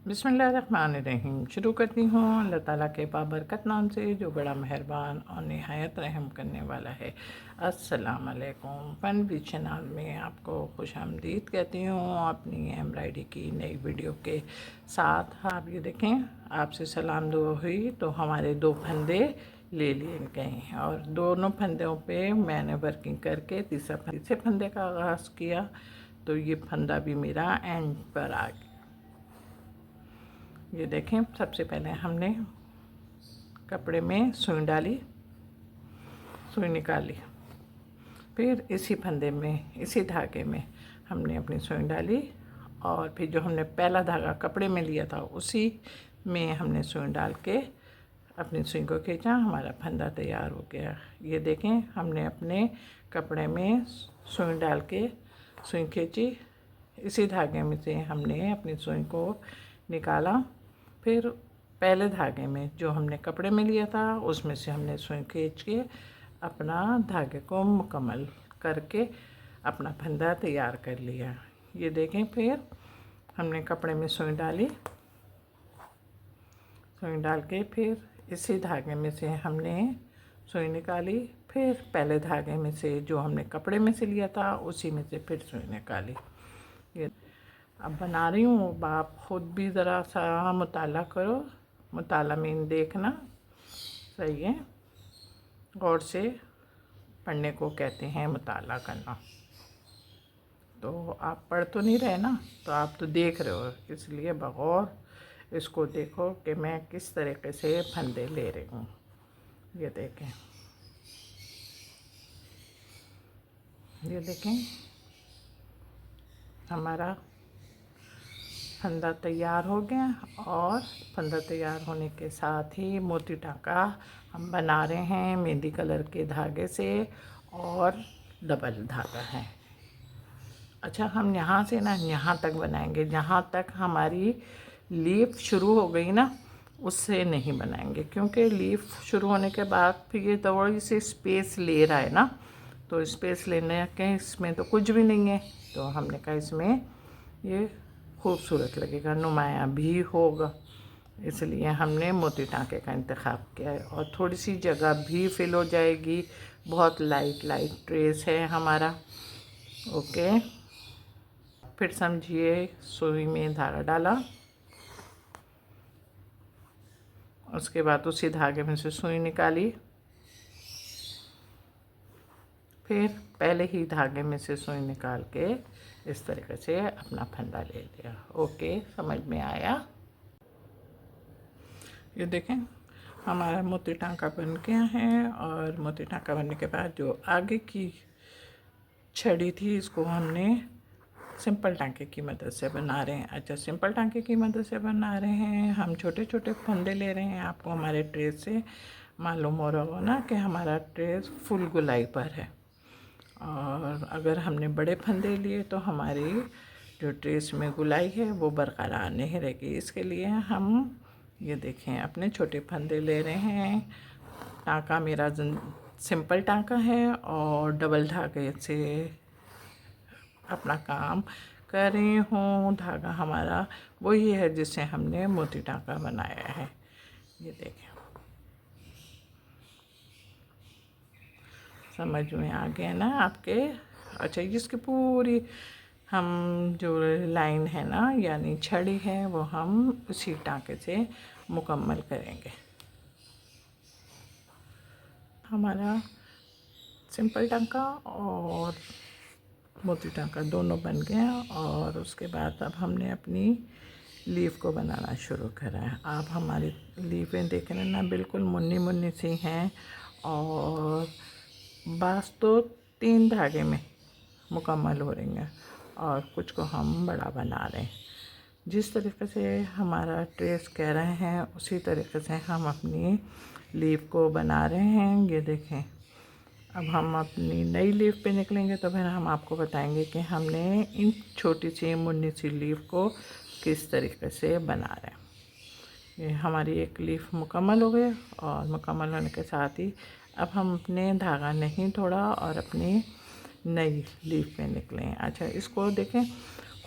बिस्मिल्लाहिर्रहमानिर्रहीम। शुरू करती हूँ अल्लाह ताला के बाबरकत नाम से जो बड़ा मेहरबान और निहायत रहम करने वाला है। अस्सलाम वालेकुम। फन भी चैनल में आपको खुशामदीद कहती हूँ अपनी एम्ब्रॉयडरी की नई वीडियो के साथ। आप ये देखें, आपसे सलाम दुआ हुई तो हमारे 2 फंदे ले लिए गए और दोनों फंदों पे मैंने वर्किंग करके तीसरे फंदे का आगाज़ किया तो ये फंदा भी मेरा एंड पर आ गया। ये देखें, सबसे पहले हमने कपड़े में सुई डाली, सुई निकाली, फिर इसी फंदे में इसी धागे में हमने अपनी सुई डाली और फिर जो हमने पहला धागा कपड़े में लिया था उसी में हमने सुई डाल के अपनी सुई को खींचा। हमारा फंदा तैयार हो गया। ये देखें, हमने अपने कपड़े में सुई डाल के सुई खींची, इसी धागे में से हमने अपनी सुई को निकाला, फिर पहले धागे में जो हमने कपड़े में लिया था उसमें से हमने सुई खींच के अपना धागे को मुकम्मल करके अपना फंदा तैयार कर लिया। ये देखें, फिर हमने कपड़े में सुई डाली, सुई डाल के फिर इसी धागे में से हमने सुई निकाली, फिर पहले धागे में से जो हमने कपड़े में से लिया था उसी में से फिर सुई निकाली। ये अब बना रही हूँ, आप ख़ुद भी ज़रा सा मुताला करो, मुताला मीन देखना, सही है, गौर से पढ़ने को कहते हैं मुताला करना। तो आप पढ़ तो नहीं रहे ना, तो आप तो देख रहे हो, इसलिए बगौर इसको देखो कि मैं किस तरीके से फंदे ले रही हूँ। ये देखें, ये देखें, हमारा फंदा तैयार हो गया और फंदा तैयार होने के साथ ही मोती टाँका हम बना रहे हैं मेहंदी कलर के धागे से और डबल धागा है। अच्छा, हम यहाँ से ना यहाँ तक बनाएंगे, जहाँ तक हमारी लीफ शुरू हो गई ना उससे नहीं बनाएंगे, क्योंकि लीफ शुरू होने के बाद फिर ये थोड़ी सी स्पेस ले रहा है ना, तो स्पेस लेने के इसमें तो कुछ भी नहीं है, तो हमने कहा इसमें ये खूबसूरत लगेगा, नुमाया भी होगा, इसलिए हमने मोती टाँके का इंतखाब किया है। और थोड़ी सी जगह भी फिल हो जाएगी, बहुत लाइट ट्रेस है हमारा। ओके, फिर समझिए, सुई में धागा डाला, उसके बाद उसी धागे में से सुई निकाली, फिर पहले ही धागे में से सुई निकाल के इस तरीके से अपना फंदा ले लिया। ओके, समझ में आया? ये देखें, हमारा मोती टाँका बन गया है और मोती टाँका बनने के बाद जो आगे की छड़ी थी इसको हमने सिंपल टाँके की मदद से बना रहे हैं। अच्छा, सिंपल टाँके की मदद से बना रहे हैं, हम छोटे छोटे फंदे ले रहे हैं। आपको हमारे ट्रेस से मालूम हो रहा होगा ना कि हमारा ट्रेस फुल गुलाई पर है, और अगर हमने बड़े फंदे लिए तो हमारी जो ट्रेस में गुलाई है वो बरकरार नहीं रहेगी। इसके लिए हम ये देखें अपने छोटे फंदे ले रहे हैं। टाँका मेरा सिंपल टाँका है और डबल धागे से अपना काम कर रही हूँ। धागा हमारा वही है जिससे हमने मोती टाँका बनाया है। ये देखें, समझ में आ गया ना आपके? अच्छा, इसकी पूरी हम जो लाइन है ना, यानी छड़ी है, वो हम उसी टाँके से मुकम्मल करेंगे। हमारा सिंपल टाँका और मोती टाँका दोनों बन गया और उसके बाद अब हमने अपनी लीफ को बनाना शुरू करा है। आप हमारी लीफें देख रहे हैं ना, बिल्कुल मुन्नी मुन्नी सी हैं और बस तो 3 धागे में मुकम्मल हो रही हैं और कुछ को हम बड़ा बना रहे हैं। जिस तरीके से हमारा ट्रेस कह रहे हैं उसी तरीके से हम अपनी लीफ को बना रहे हैं। ये देखें, अब हम अपनी नई लीफ पे निकलेंगे तो फिर हम आपको बताएंगे कि हमने इन छोटी सी मुन्नी सी लीफ को किस तरीके से बना रहे हैं। ये हमारी एक लीफ मुकम्मल हो गई और मुकम्मल होने के साथ ही अब हम अपने धागा नहीं तोड़ा और अपनी नई लीफ पे निकले। अच्छा, इसको देखें,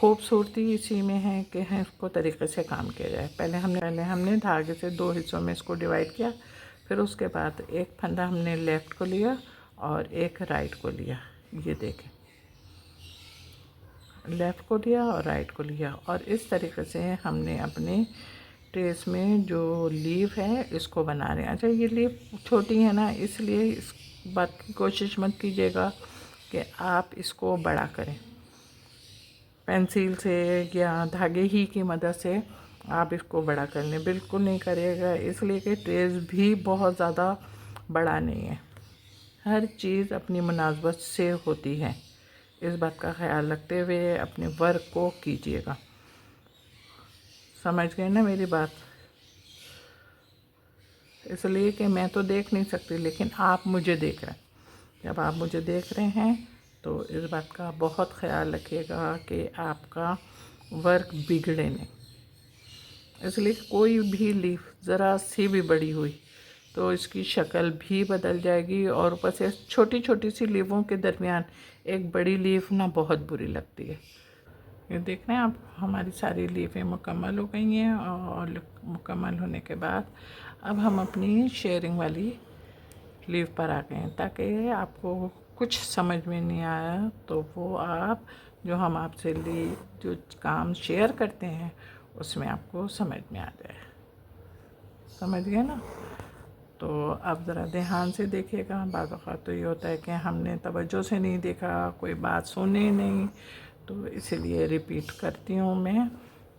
खूबसूरती इसी में है कि है इसको तरीके से काम किया जाए। पहले हमने धागे से 2 हिस्सों में इसको डिवाइड किया, फिर उसके बाद एक फंदा हमने लेफ़्ट को लिया और एक राइट को लिया। ये देखें, लेफ़्ट को लिया और राइट को लिया, और इस तरीके से हमने अपने ट्रेस में जो लीफ है इसको बना रहे हैं। अच्छा, ये लीफ छोटी है ना, इसलिए इस बात की कोशिश मत कीजिएगा कि आप इसको बड़ा करें। पेंसिल से या धागे ही की मदद से आप इसको बड़ा कर लें, बिल्कुल नहीं करिएगा, इसलिए कि ट्रेस भी बहुत ज़्यादा बड़ा नहीं है। हर चीज़ अपनी मुनासबत से होती है, इस बात का ख्याल रखते हुए अपने वर्क को कीजिएगा। समझ गए ना मेरी बात? इसलिए कि मैं तो देख नहीं सकती, लेकिन आप मुझे देख रहे हैं। जब आप मुझे देख रहे हैं तो इस बात का बहुत ख्याल रखिएगा कि आपका वर्क बिगड़े नहीं। इसलिए कोई भी लीफ ज़रा सी भी बड़ी हुई तो इसकी शक्ल भी बदल जाएगी, और ऊपर से छोटी छोटी सी लीफों के दरमियान एक बड़ी लीफ ना बहुत बुरी लगती है। ये देख रहे हैं आप, हमारी सारी लीफें मुकम्मल हो गई हैं, और मुकम्मल होने के बाद अब हम अपनी शेयरिंग वाली लीफ पर आ गए हैं, ताकि आपको कुछ समझ में नहीं आया तो वो आप जो हम आपसे जो काम शेयर करते हैं उसमें आपको समझ में आ जाए। समझ गए ना? तो अब ज़रा ध्यान से देखिएगा। बाज़ औक़ात तो ये होता है कि हमने तवज्जो से नहीं देखा, कोई बात सुनी नहीं, तो इसीलिए रिपीट करती हूँ मैं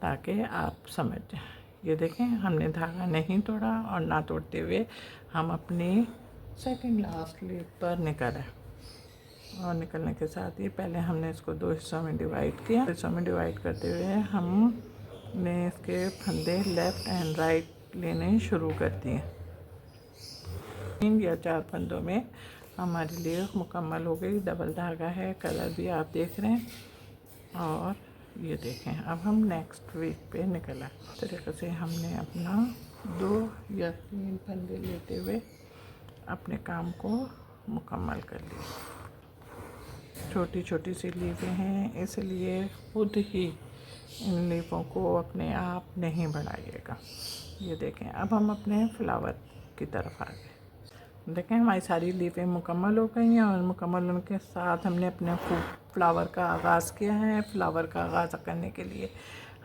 ताकि आप समझ जाएं। ये देखें, हमने धागा नहीं तोड़ा, और ना तोड़ते हुए हम अपनी सेकंड लास्ट लीफ पर निकले, और निकलने के साथ ही पहले हमने इसको 2 हिस्सों में डिवाइड किया। हिस्सों में डिवाइड करते हुए हमने इसके फंदे लेफ़्ट एंड राइट लेने शुरू कर दिए। 3 या 4 फंदों में हमारी लीफ मुकम्मल हो गई। डबल धागा है, कलर भी आप देख रहे हैं, और ये देखें अब हम नेक्स्ट वीक पे निकला। इस तरीके से हमने अपना 2 या 3 फंदे लेते हुए अपने काम को मुकम्मल कर लिया। छोटी छोटी सी लीफें हैं, इसलिए खुद ही इन लीफों को अपने आप नहीं बढ़ाइएगा। ये देखें, अब हम अपने फ्लावर की तरफ आ गए। देखें, हमारी सारी लीफें मुकम्मल हो गई हैं, और मुकम्मल होने के साथ हमने अपने फ्लावर का आगाज़ किया है। फ्लावर का आगाज़ करने के लिए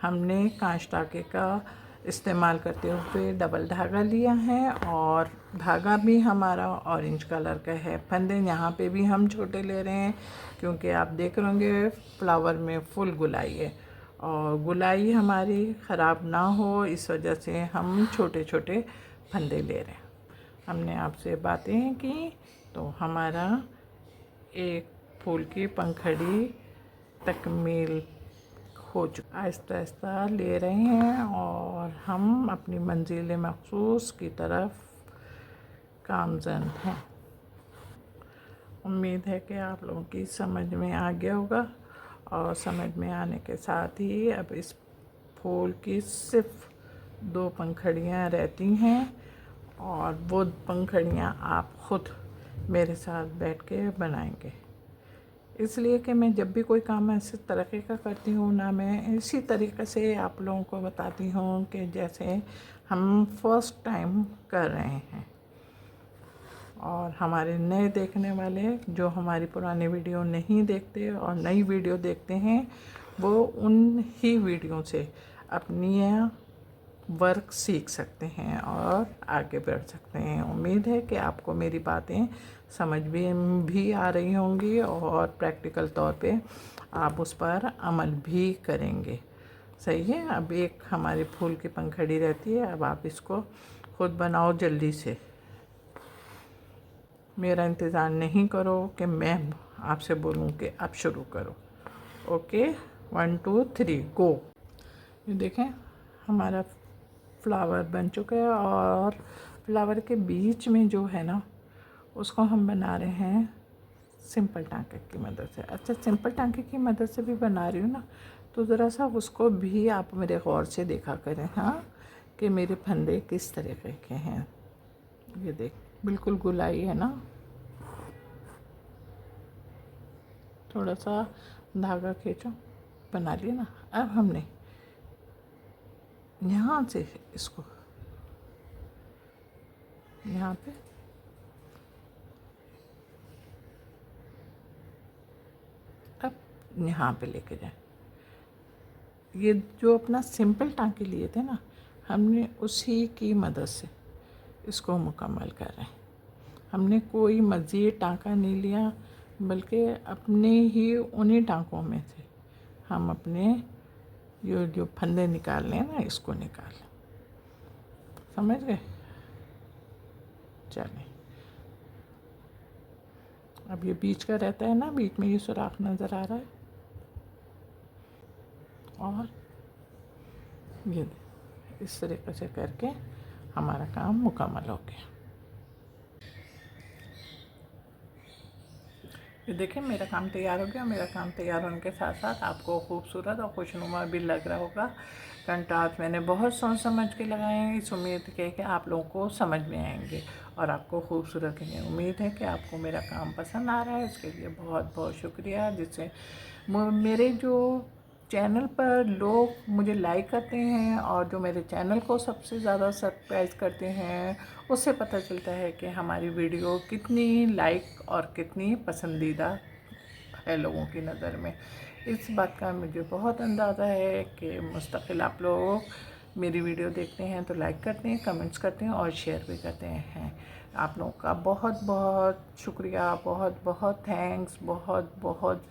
हमने कांच टाके का इस्तेमाल करते हुए डबल धागा लिया है, और धागा भी हमारा ऑरेंज कलर का है। फंदे यहाँ पे भी हम छोटे ले रहे हैं, क्योंकि आप देख रहे होंगे फ्लावर में फुल गुलाई है, और गुलाई हमारी ख़राब ना हो इस वजह से हम छोटे छोटे फंदे ले रहे हैं। हमने आपसे बातें की तो हमारा एक फूल की पंखड़ी तकमील हो चुका। आहिस्ता आहिस्ता ले रहे हैं, और हम अपनी मंजिल मखसूस की तरफ गामज़न हैं। उम्मीद है कि आप लोगों की समझ में आ गया होगा, और समझ में आने के साथ ही अब इस फूल की सिर्फ 2 पंखड़ियाँ रहती हैं, और वो पंखड़ियाँ आप ख़ुद मेरे साथ बैठ के बनाएंगे। इसलिए कि मैं जब भी कोई काम ऐसे तरीक़े का करती हूँ ना, मैं इसी तरीक़े से आप लोगों को बताती हूँ कि जैसे हम फर्स्ट टाइम कर रहे हैं। और हमारे नए देखने वाले जो हमारी पुरानी वीडियो नहीं देखते और नई वीडियो देखते हैं, वो उन ही वीडियो से अपनी वर्क सीख सकते हैं और आगे बढ़ सकते हैं। उम्मीद है कि आपको मेरी बातें समझ भी आ रही होंगी, और प्रैक्टिकल तौर पे आप उस पर अमल भी करेंगे। सही है। अब एक हमारी फूल की पंखड़ी रहती है, अब आप इसको खुद बनाओ जल्दी से। मेरा इंतज़ार नहीं करो कि मैं आपसे बोलूं कि आप शुरू करो। ओके, 1 2 3 गो। ये देखें, हमारा फ्लावर बन चुका है, और फ्लावर के बीच में जो है ना, उसको हम बना रहे हैं सिंपल टांके की मदद से। अच्छा, सिंपल टांके की मदद से भी बना रही हूँ ना, तो ज़रा सा उसको भी आप मेरे गौर से देखा करें, हाँ, कि मेरे फंदे किस तरीके के हैं। ये देख, बिल्कुल गुलाई है ना। थोड़ा सा धागा खींचो, बना लिया ना। अब हमने यहाँ से इसको यहाँ पे अब यहाँ पे लेके जाए। ये जो अपना सिंपल टाँके लिए थे ना, हमने उसी की मदद से इसको मुकम्मल कर रहे हैं। हमने कोई मज़ीद टाँका नहीं लिया, बल्कि अपने ही उन्हीं टाँकों में से हम अपने ये जो फंदे निकाल लें ना, इसको निकाल लें। समझ गए? चलें, अब ये बीच का रहता है ना, बीच में ये सुराख नज़र आ रहा है, और ये इस तरीके से करके हमारा काम मुकम्मल हो गया। ये देखिए मेरा काम तैयार हो गया। मेरा काम तैयार होने के साथ साथ आपको खूबसूरत और खुशनुमा भी लग रहा होगा। कंट्रास्ट मैंने बहुत सोच समझ के लगाए हैं, इस उम्मीद के कि आप लोगों को समझ में आएंगे और आपको खूबसूरत लगेंगे। उम्मीद है कि आपको मेरा काम पसंद आ रहा है। इसके लिए बहुत बहुत शुक्रिया। जिससे मेरे जो चैनल पर लोग मुझे लाइक करते हैं और जो मेरे चैनल को सबसे ज़्यादा सब्सक्राइब करते हैं, उससे पता चलता है कि हमारी वीडियो कितनी लाइक और कितनी पसंदीदा है लोगों की नज़र में। इस बात का मुझे बहुत अंदाज़ा है कि मुस्तकिल आप लोग मेरी वीडियो देखते हैं तो लाइक करते हैं, कमेंट्स करते हैं और शेयर भी करते हैं। आप लोगों का बहुत बहुत शुक्रिया, बहुत बहुत थैंक्स, बहुत बहुत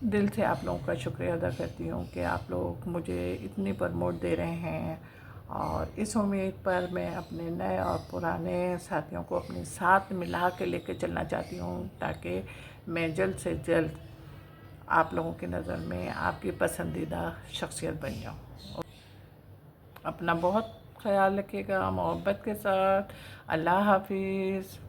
दिल से आप लोगों का शुक्रिया अदा करती हूँ कि आप लोग मुझे इतनी प्रमोट दे रहे हैं। और इस उम्मीद पर मैं अपने नए और पुराने साथियों को अपने साथ मिला के लेके चलना चाहती हूँ, ताकि मैं जल्द से जल्द आप लोगों की नज़र में आपकी पसंदीदा शख्सियत बन जाऊँ। अपना बहुत ख्याल रखिएगा, मोहब्बत के साथ। अल्लाह हाफिज़।